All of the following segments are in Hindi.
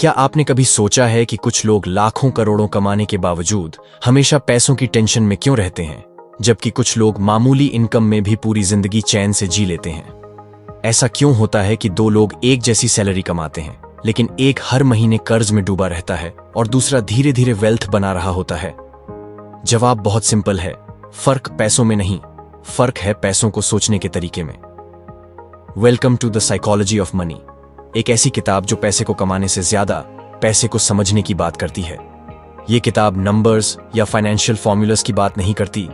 क्या आपने कभी सोचा है कि कुछ लोग लाखों करोड़ों कमाने के बावजूद हमेशा पैसों की टेंशन में क्यों रहते हैं, जबकि कुछ लोग मामूली इनकम में भी पूरी जिंदगी चैन से जी लेते हैं? ऐसा क्यों होता है कि दो लोग एक जैसी सैलरी कमाते हैं, लेकिन एक हर महीने कर्ज में डूबा रहता है और दूसरा धीरे धीरे वेल्थ बना रहा होता है? जवाब बहुत सिंपल है, फर्क पैसों में नहीं, फर्क है पैसों को सोचने के तरीके में। Welcome to the psychology of money, एक ऐसी किताब जो पैसे को कमाने से ज्यादा पैसे को समझने की बात करती है। ये किताब नंबर्स या फाइनेंशियल फॉर्मूलास की बात नहीं करती,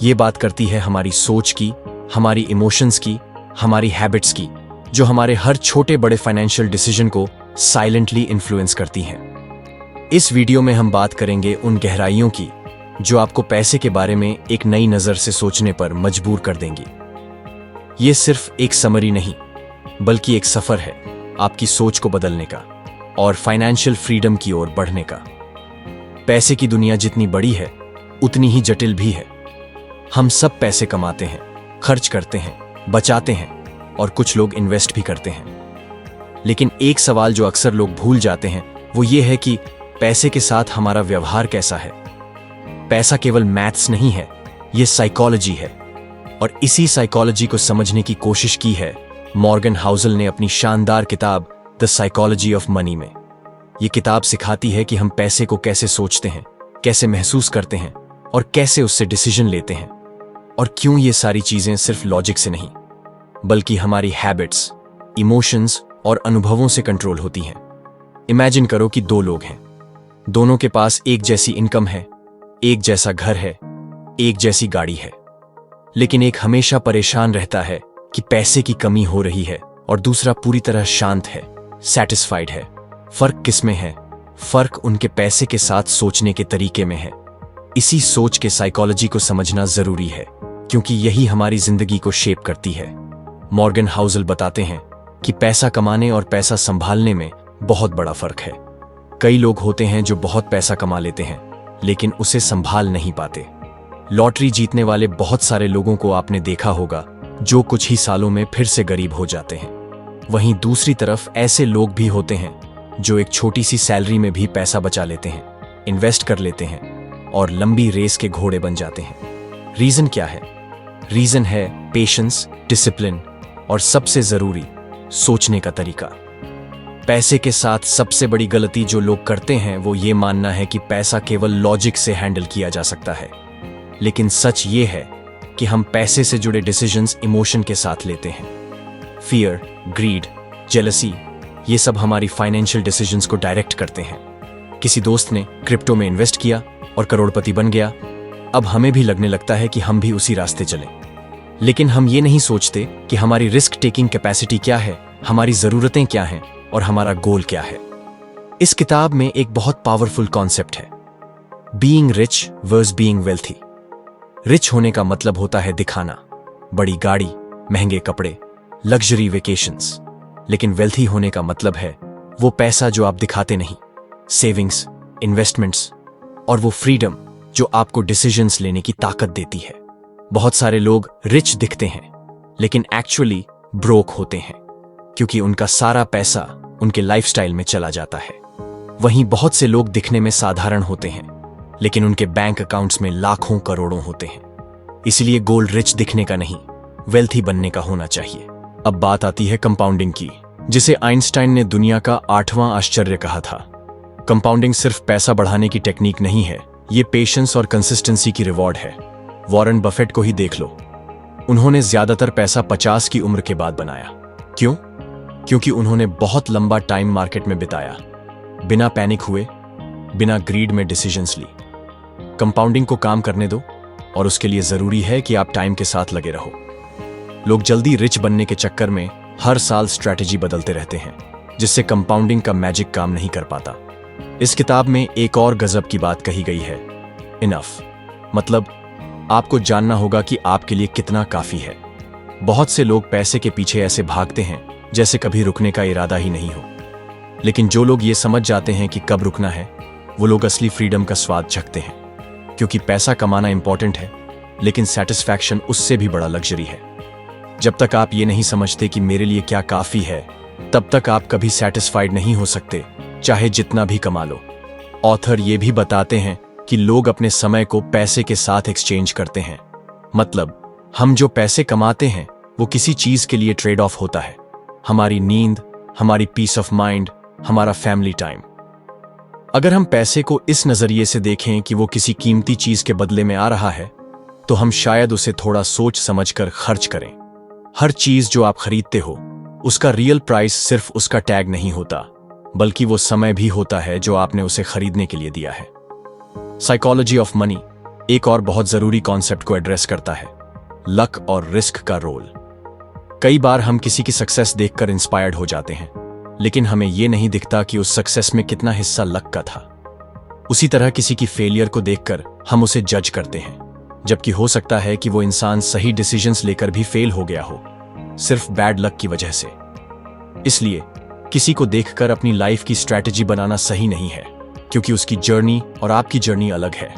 ये बात करती है हमारी सोच की, हमारी इमोशंस की, हमारी हैबिट्स की, जो हमारे हर छोटे बड़े फाइनेंशियल डिसीजन को साइलेंटली इन्फ्लुएंस करती हैं। इस वीडियो में हम बात करेंगे उन गहराइयों की जो आपको पैसे के बारे में एक नई नजर से सोचने पर मजबूर कर देंगी। ये सिर्फ एक समरी नहीं, बल्कि एक सफर है आपकी सोच को बदलने का और फाइनेंशियल फ्रीडम की ओर बढ़ने का। पैसे की दुनिया जितनी बड़ी है उतनी ही जटिल भी है। हम सब पैसे कमाते हैं, खर्च करते हैं, बचाते हैं और कुछ लोग इन्वेस्ट भी करते हैं। लेकिन एक सवाल जो अक्सर लोग भूल जाते हैं वो ये है कि पैसे के साथ हमारा व्यवहार कैसा है। पैसा केवल मैथ्स नहीं है, ये साइकोलॉजी है, और इसी साइकोलॉजी को समझने की कोशिश की है मॉर्गन हाउसल ने अपनी शानदार किताब द साइकोलॉजी ऑफ मनी में। ये किताब सिखाती है कि हम पैसे को कैसे सोचते हैं, कैसे महसूस करते हैं और कैसे उससे डिसीजन लेते हैं, और क्यों ये सारी चीजें सिर्फ लॉजिक से नहीं बल्कि हमारी हैबिट्स, इमोशंस और अनुभवों से कंट्रोल होती हैं। इमेजिन करो कि दो लोग हैं, दोनों के पास एक जैसी इनकम है, एक जैसा घर है, एक जैसी गाड़ी है, लेकिन एक हमेशा परेशान रहता है कि पैसे की कमी हो रही है और दूसरा पूरी तरह शांत है, सैटिस्फाइड है। फर्क किसमें है? फर्क उनके पैसे के साथ सोचने के तरीके में है। इसी सोच के साइकोलॉजी को समझना जरूरी है, क्योंकि यही हमारी जिंदगी को शेप करती है। मॉर्गन हाउसल बताते हैं कि पैसा कमाने और पैसा संभालने में बहुत बड़ा फर्क है। कई लोग होते हैं जो बहुत पैसा कमा लेते हैं लेकिन उसे संभाल नहीं पाते। लॉटरी जीतने वाले बहुत सारे लोगों को आपने देखा होगा जो कुछ ही सालों में फिर से गरीब हो जाते हैं। वहीं दूसरी तरफ ऐसे लोग भी होते हैं जो एक छोटी सी सैलरी में भी पैसा बचा लेते हैं, इन्वेस्ट कर लेते हैं और लंबी रेस के घोड़े बन जाते हैं। रीजन क्या है? रीजन है पेशेंस, डिसिप्लिन और सबसे जरूरी सोचने का तरीका। पैसे के साथ सबसे बड़ी गलती जो लोग करते हैं वो ये मानना है कि पैसा केवल लॉजिक से हैंडल किया जा सकता है, लेकिन सच ये है कि हम पैसे से जुड़े डिसीजंस इमोशन के साथ लेते हैं। फियर, ग्रीड, जेलसी, ये सब हमारी फाइनेंशियल डिसीजंस को डायरेक्ट करते हैं। किसी दोस्त ने क्रिप्टो में इन्वेस्ट किया और करोड़पति बन गया। अब हमें भी लगने लगता है कि हम भी उसी रास्ते चलें, लेकिन हम ये नहीं सोचते कि हमारी रिस्क टेकिंग कैपेसिटी क्या है, हमारी जरूरतें क्या हैं और हमारा गोल क्या है। इस किताब में एक बहुत पावरफुल कॉन्सेप्ट है, being rich versus being wealthy. Rich होने का मतलब होता है दिखाना, बड़ी गाड़ी, महंगे कपड़े, लग्जरी वेकेशंस, लेकिन वेल्थी होने का मतलब है वो पैसा जो आप दिखाते नहीं, सेविंग्स, इन्वेस्टमेंट्स और वो फ्रीडम जो आपको डिसीजंस लेने की ताकत देती है। बहुत सारे लोग रिच दिखते हैं लेकिन एक्चुअली ब्रोक होते हैं, क्योंकि उनका सारा पैसा उनके लाइफस्टाइल में चला जाता है। वहीं बहुत से लोग दिखने में साधारण होते हैं लेकिन उनके बैंक अकाउंट्स में लाखों करोड़ों होते हैं। इसलिए गोल रिच दिखने का नहीं, वेल्थी बनने का होना चाहिए। अब बात आती है कंपाउंडिंग की, जिसे आइंस्टाइन ने दुनिया का 8वां आश्चर्य कहा था। कंपाउंडिंग सिर्फ पैसा बढ़ाने की टेक्निक नहीं है, ये पेशेंस और कंसिस्टेंसी की रिवॉर्ड है। वॉरेन बफेट को ही देख लो, उन्होंने ज्यादातर पैसा 50 की उम्र के बाद बनाया। क्यों? क्योंकि उन्होंने बहुत लंबा टाइम मार्केट में बिताया, बिना पैनिक हुए, बिना ग्रीड में डिसीजंस ली। कंपाउंडिंग को काम करने दो और उसके लिए जरूरी है कि आप टाइम के साथ लगे रहो। लोग जल्दी रिच बनने के चक्कर में हर साल स्ट्रैटेजी बदलते रहते हैं, जिससे कंपाउंडिंग का मैजिक काम नहीं कर पाता। इस किताब में एक और गजब की बात कही गई है, इनफ, मतलब आपको जानना होगा कि आपके लिए कितना काफी है। बहुत से लोग पैसे के पीछे ऐसे भागते हैं जैसे कभी रुकने का इरादा ही नहीं हो, लेकिन जो लोग ये समझ जाते हैं कि कब रुकना है, वो लोग असली फ्रीडम का स्वाद चखते हैं। क्योंकि पैसा कमाना इंपॉर्टेंट है, लेकिन सेटिस्फैक्शन उससे भी बड़ा लग्जरी है। जब तक आप ये नहीं समझते कि मेरे लिए क्या काफी है, तब तक आप कभी सेटिस्फाइड नहीं हो सकते चाहे जितना भी कमा लो। ऑथर ये भी बताते हैं कि लोग अपने समय को पैसे के साथ एक्सचेंज करते हैं। मतलब हम जो पैसे कमाते हैं वो किसी चीज के लिए ट्रेड ऑफ होता है। हमारी नींद, हमारी पीस ऑफ माइंड, हमारा फैमिली टाइम। अगर हम पैसे को इस नजरिए से देखें कि वो किसी कीमती चीज के बदले में आ रहा है, तो हम शायद उसे थोड़ा सोच समझकर खर्च करें। हर चीज जो आप खरीदते हो उसका रियल प्राइस सिर्फ उसका टैग नहीं होता, बल्कि वो समय भी होता है जो आपने उसे खरीदने के लिए दिया है। साइकोलॉजी ऑफ मनी एक और बहुत जरूरी कॉन्सेप्ट को एड्रेस करता है, लक और रिस्क का रोल। कई बार हम किसी की सक्सेस देखकर इंस्पायर्ड हो जाते हैं, लेकिन हमें यह नहीं दिखता कि उस सक्सेस में कितना हिस्सा लक का था। उसी तरह किसी की फेलियर को देखकर हम उसे जज करते हैं, जबकि हो सकता है कि वो इंसान सही डिसीजंस लेकर भी फेल हो गया हो, सिर्फ बैड लक की वजह से। इसलिए किसी को देखकर अपनी लाइफ की स्ट्रैटेजी बनाना सही नहीं है, क्योंकि उसकी जर्नी और आपकी जर्नी अलग है।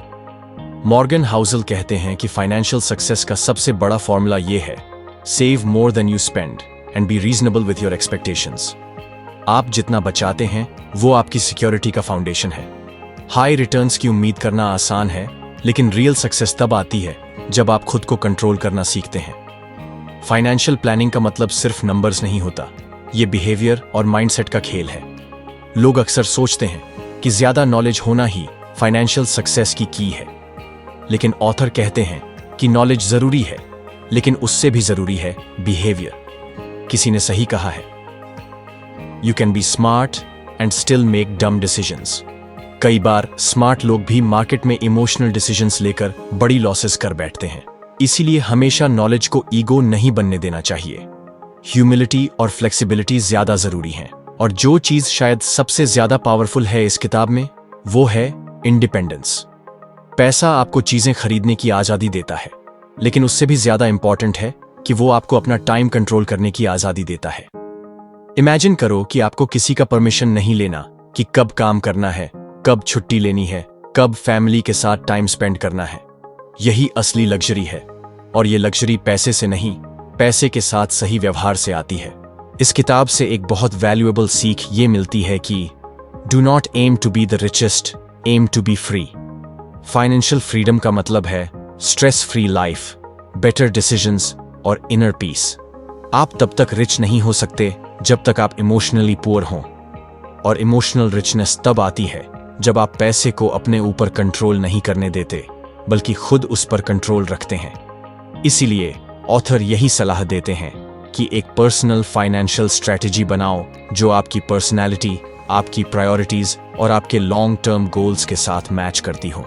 मॉर्गन हाउसल कहते हैं कि फाइनेंशियल सक्सेस का सबसे बड़ा फॉर्मूला यह है, save more than you spend and be reasonable with your expectations. आप जितना बचाते हैं वो आपकी सिक्योरिटी का फाउंडेशन है। हाई रिटर्न्स की उम्मीद करना आसान है, लेकिन रियल सक्सेस तब आती है जब आप खुद को कंट्रोल करना सीखते हैं। फाइनेंशियल प्लानिंग का मतलब सिर्फ नंबर्स नहीं होता, ये बिहेवियर और माइंडसेट का खेल है। लोग अक्सर सोचते हैं कि ज्यादा नॉलेज होना ही फाइनेंशियल सक्सेस की की है, लेकिन ऑथर कहते हैं कि नॉलेज जरूरी है, लेकिन उससे भी जरूरी है बिहेवियर। किसी ने सही कहा है, you can be smart and still make डम डिसीजंस। कई बार स्मार्ट लोग भी मार्केट में इमोशनल डिसीजंस लेकर बड़ी लॉसेस कर बैठते हैं। इसीलिए हमेशा नॉलेज को ईगो नहीं बनने देना चाहिए। ह्यूमिलिटी और फ्लेक्सिबिलिटी ज्यादा जरूरी हैं। और जो चीज शायद सबसे ज्यादा पावरफुल है इस किताब में, वो है इंडिपेंडेंस। पैसा आपको चीजें खरीदने की आजादी देता है, लेकिन उससे भी ज्यादा इंपॉर्टेंट है कि वो आपको अपना टाइम कंट्रोल करने की आजादी देता है। इमेजिन करो कि आपको किसी का परमिशन नहीं लेना कि कब काम करना है, कब छुट्टी लेनी है, कब फैमिली के साथ टाइम स्पेंड करना है। यही असली लग्जरी है, और ये लग्जरी पैसे से नहीं, पैसे के साथ सही व्यवहार से आती है। इस किताब से एक बहुत वैल्यूएबल सीख ये मिलती है कि do not aim to be the richest, aim to be free. Financial freedom का मतलब है stress free life, better decisions और इनर पीस। आप तब तक रिच नहीं हो सकते जब तक आप इमोशनली पुअर हों, और इमोशनल रिचनेस तब आती है जब आप पैसे को अपने ऊपर कंट्रोल नहीं करने देते, बल्कि खुद उस पर कंट्रोल रखते हैं। इसीलिए ऑथर यही सलाह देते हैं कि एक पर्सनल फाइनेंशियल स्ट्रैटेजी बनाओ जो आपकी पर्सनैलिटी, आपकी प्रायोरिटीज और आपके लॉन्ग टर्म गोल्स के साथ मैच करती हो।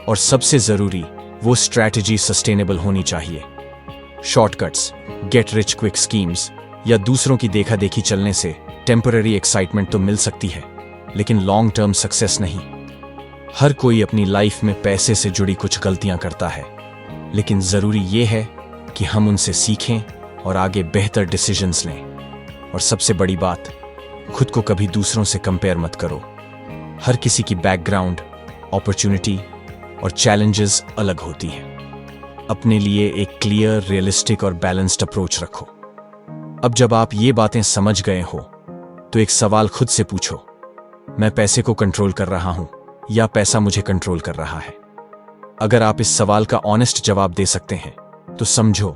और सबसे जरूरी, वो स्ट्रैटेजी सस्टेनेबल होनी चाहिए। Shortcuts, get rich quick schemes या दूसरों की देखा देखी चलने से टेम्पररी एक्साइटमेंट तो मिल सकती है, लेकिन लॉन्ग टर्म सक्सेस नहीं। हर कोई अपनी लाइफ में पैसे से जुड़ी कुछ गलतियां करता है, लेकिन जरूरी यह है कि हम उनसे सीखें और आगे बेहतर डिसीजंस लें। और सबसे बड़ी बात, खुद को कभी दूसरों से कंपेयर मत करो। हर किसी की बैकग्राउंड, अपॉर्चुनिटी और चैलेंजेस अलग होती हैं। अपने लिए एक क्लियर, रियलिस्टिक और बैलेंस्ड अप्रोच रखो। अब जब आप ये बातें समझ गए हो, तो एक सवाल खुद से पूछो, मैं पैसे को कंट्रोल कर रहा हूं या पैसा मुझे कंट्रोल कर रहा है? अगर आप इस सवाल का ऑनेस्ट जवाब दे सकते हैं, तो समझो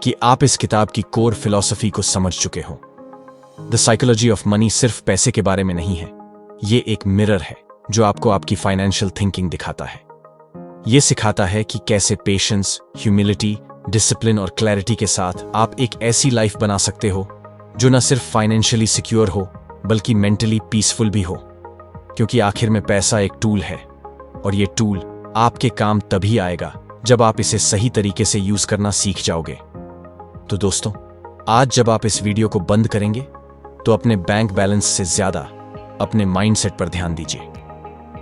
कि आप इस किताब की कोर फिलॉसफी को समझ चुके हो। द साइकोलॉजी ऑफ मनी सिर्फ पैसे के बारे में नहीं है, ये एक मिरर है जो आपको आपकी फाइनेंशियल थिंकिंग दिखाता है। ये सिखाता है कि कैसे पेशेंस, ह्यूमिलिटी, डिसिप्लिन और क्लैरिटी के साथ आप एक ऐसी लाइफ बना सकते हो जो न सिर्फ फाइनेंशियली सिक्योर हो, बल्कि मेंटली पीसफुल भी हो। क्योंकि आखिर में पैसा एक टूल है, और ये टूल आपके काम तभी आएगा जब आप इसे सही तरीके से यूज करना सीख जाओगे। तो दोस्तों, आज जब आप इस वीडियो को बंद करेंगे, तो अपने बैंक बैलेंस से ज्यादा अपने माइंडसेट पर ध्यान दीजिए।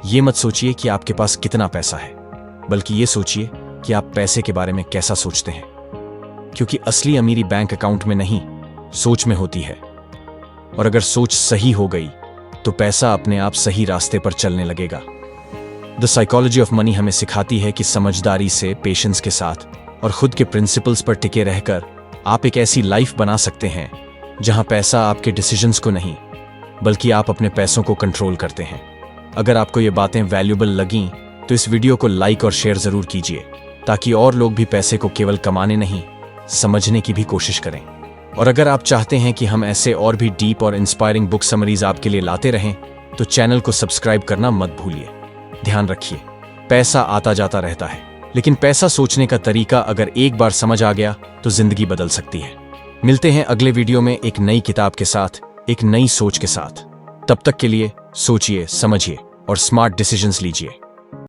ये मत सोचिए कि आपके पास कितना पैसा है, बल्कि ये सोचिए कि आप पैसे के बारे में कैसा सोचते हैं। क्योंकि असली अमीरी बैंक अकाउंट में नहीं, सोच में होती है। और अगर सोच सही हो गई, तो पैसा अपने आप सही रास्ते पर चलने लगेगा। द साइकोलॉजी ऑफ मनी हमें सिखाती है कि समझदारी से, पेशेंस के साथ और खुद के प्रिंसिपल्स पर टिके रहकर आप एक ऐसी लाइफ बना सकते हैं जहां पैसा आपके डिसीजंस को नहीं, बल्कि आप अपने पैसों को कंट्रोल करते हैं। अगर आपको ये बातें वैल्यूबल लगीं तो इस वीडियो को लाइक और शेयर जरूर कीजिए, ताकि और लोग भी पैसे को केवल कमाने नहीं, समझने की भी कोशिश करें। और अगर आप चाहते हैं कि हम ऐसे और भी डीप और इंस्पायरिंग बुक समरीज आपके लिए लाते रहें तो चैनल को सब्सक्राइब करना मत भूलिए। ध्यान रखिए, पैसा आता जाता रहता है, लेकिन पैसा सोचने का तरीका अगर एक बार समझ आ गया तो जिंदगी बदल सकती है। मिलते हैं अगले वीडियो में एक नई किताब के साथ, एक नई सोच के साथ। तब तक के लिए सोचिए, समझिए और स्मार्ट डिसीजंस लीजिए।